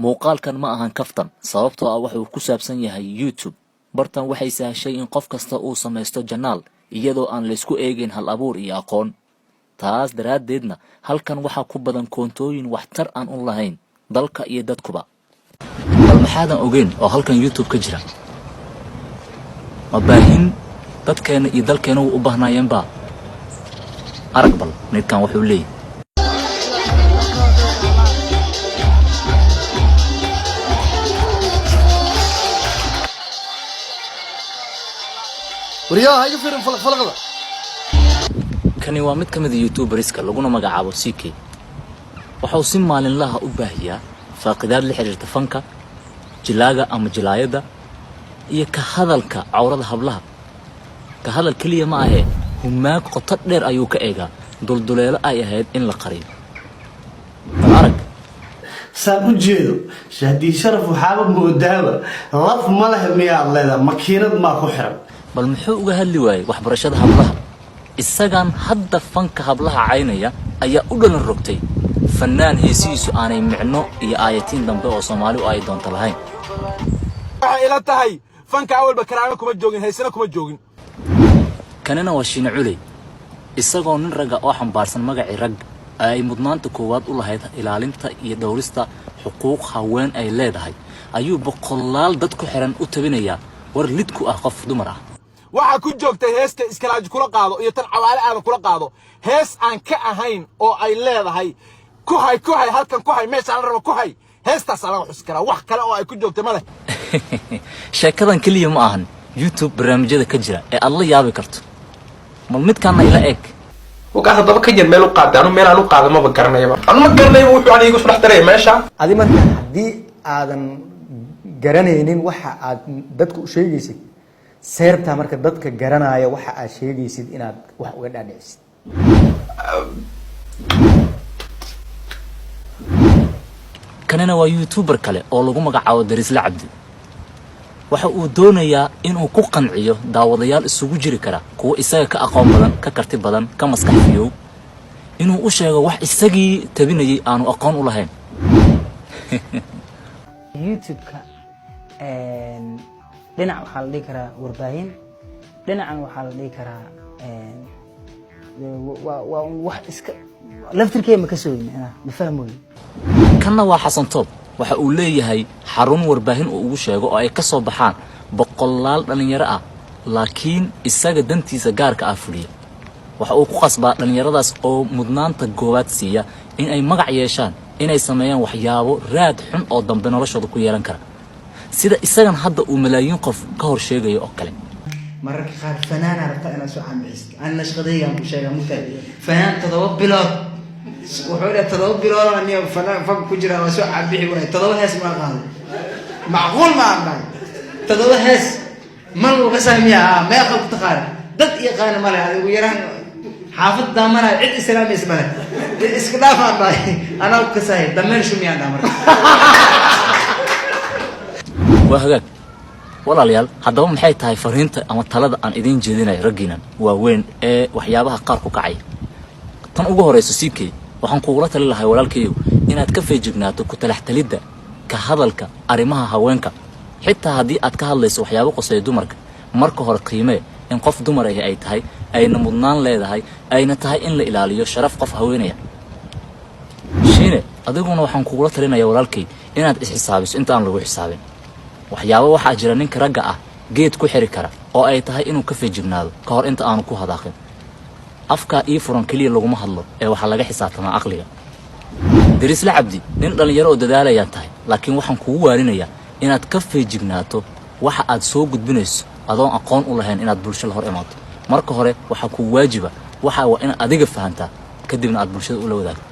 muuqaalkan ma ahan kaftan sababtoo ah wuxuu ku saabsan yahay YouTube. bartan waxay sahashay in qof kasta uu samaysto janaal iyadoo aan la isku eegin hal abuur iyo aqoon. taas daraadeedna halkan waxaa ku badan koontooyin waxtar aan u lahayn dalka iyo dadkuba. bal maxaadan ogeyn oo halkan YouTube ka jira? ma baahin dadkeena iyo dalkeena u baahnayeen ba? arag bal midkan wuxuu leeyahay ورياها هاي فيلم فلقة kani waa mid kamid YouTuberiska laguna magacaabo CK. waxa uu si maalinlaha u baahiyaa faaqidaad la xiriirta fanka, jilaaga ama jilaayada iyo ka hadalka cawrada hablaha. ka hadal kaliya ma ahe humaag qoto dheer ayuu ka eegaa dulduleelo ay ahayd in la qariyo. arag سأقول جيدو شهدي شرف وحابب مودابة لف مله مياه الله مكينة ما كحرم bal muxuu uga hadli waayay waxbarashada hablaha? isagan hadda fanka hablaha caynaya ayaa u dhalan rogtay fanaan heesiisu aanay micno iyo aayatiin dambe oo Soomaali ay doonto lahayn. waxa ila tahay fanka awalba karaama kuma joogin, heesana kuma joogin. kanina waa Shiine Culey, isagoo nin raga oo xambaarsan magacii rag ay mudnaanta koowaad u lahayd ilaalinta iyo dhowrista xuquuq haween ay leedahay ayuu boqolaal dad ku xiran u tabinaya war lid ku ah qof dumar ah. waxa ku joogtay heesta iskalaaj kula qaado iyo tan cawaale aad kula qaado hees aan ka ahayn oo ay leedahay ku hay halkan ku hay meesha la rabo ku hay heestaas laga xus kara wax kale oo ay ku joogtay male. sheekadan kaliya ma ahan YouTube barnaamijyada ka jira ee alla yaabi karto. mal midkan ila eeg وقاعد ضبط كجر ميلو قاعد أنا ميل أنا قاعد ما بقرنا يا أنا ما قرنا يبغى يعني يقول شرح ترى ماشى هذه مرة دي آدم قرنا ينين وح دتك شيء يسيد سير بتاع مرة دتك قرنا يا وح شيء يسيد إن وح وين أدرس kanina waa YouTuber kale oo lagu magacaabo Daris Lacabdi. waxa uu doonayaa inuu ku qanciyo daawadayaal isugu jiri kara kuwa isaga ka aqoon badan, ka karti badan, ka maskax fiyow inuu u sheego wax isagii tabinayay aanu aqoon u lahayn. YouTube-ka dhinac waxa la dhigi karaa warbaahin, dhinacan waxa la dhigi karaa waa wax iska laftirkeeda ma ka soo yimid ma fahmooyo. kanna waa Xasan Toob, waxa uu leeyahay xarun warbaahin oo ugu sheego oo ay ka soo baxaan boqolaal dhalinyaro ah laakiin isaga dantiisa gaarka ah fuliya. waxa uu ku qasbaa dhalinyaradaas oo mudnaanta goobaad siiya in ay magac yeeshaan, inay sameeyaan waxyaabo raad xun oo dambe noloshooda ku yeelan kara sida isagan hadda uu malaayiin qof ka hor sheegayo oo kale. مرة خار فنان عرفت أنا سو عم بحس أنا شغلي عم بشيء عم بتاعي فنان تضرب بلاد وحولي تضرب بلاد أني فنان فم كجرا وسو عم بيحي وراي تضرب هس ما قال معقول ما عم بعد تضرب هس ما هو قسم يا ما يخلق تقال ضد يقان ماله ويران حافظ دامنا عد إسلام اسمه إسكلاف الله أنا وكساي دمر شو ميان دامر وهاك walaalayaal haddaba maxay tahay fariinta ama talada aan idin jeedinay raginan waaweyn ee waxyaabaha qaar ku kacay? tan ugu horeyso CK waxaan kuula tali lahay walaalkayow inaad ka feejignaato ku talaxtalida ka hadalka arimaha haweenka xitaa haddii aad ka hadlayso waxyaabo qosay dumarka. marka hore qiime in qof dumar ay tahay ayna mudnaan leedahay ayna tahay in la ilaaliyo sharaf qof haweenaya. Shiine adiguna waxaan kuula talinayaa walaalkay inaad isxisaabiso inta aan lagu xisaabin. waxyaabo waxa jira ninka ragga ah geed ku xiri kara oo ay tahay inuu ka feejignaado ka hor inta aanu ku hadaaqin. afka ii furan kaliya laguma hadlo ee waxa laga xisaabtamaa aqliga. Daris Lacabdi nin dhalinyaro oo dadaalaya tahay laakiin waxaan kugu waarinayaa inaad ka feejignaato waxa aad soo gudbinayso adoon aqoon u lahayn inaad bulshada hor imaato. marka hore waxa ku waajiba waxa waa in adiga fahantaa kadibna aad bulshada u la wadaagto.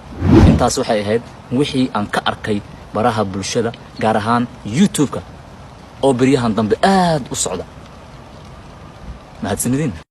intaas waxay ahayd wixii aan ka arkay baraha bulshada gaar ahaan YouTube-ka oo bariyahan dambe aad u socda. mahadsanidin.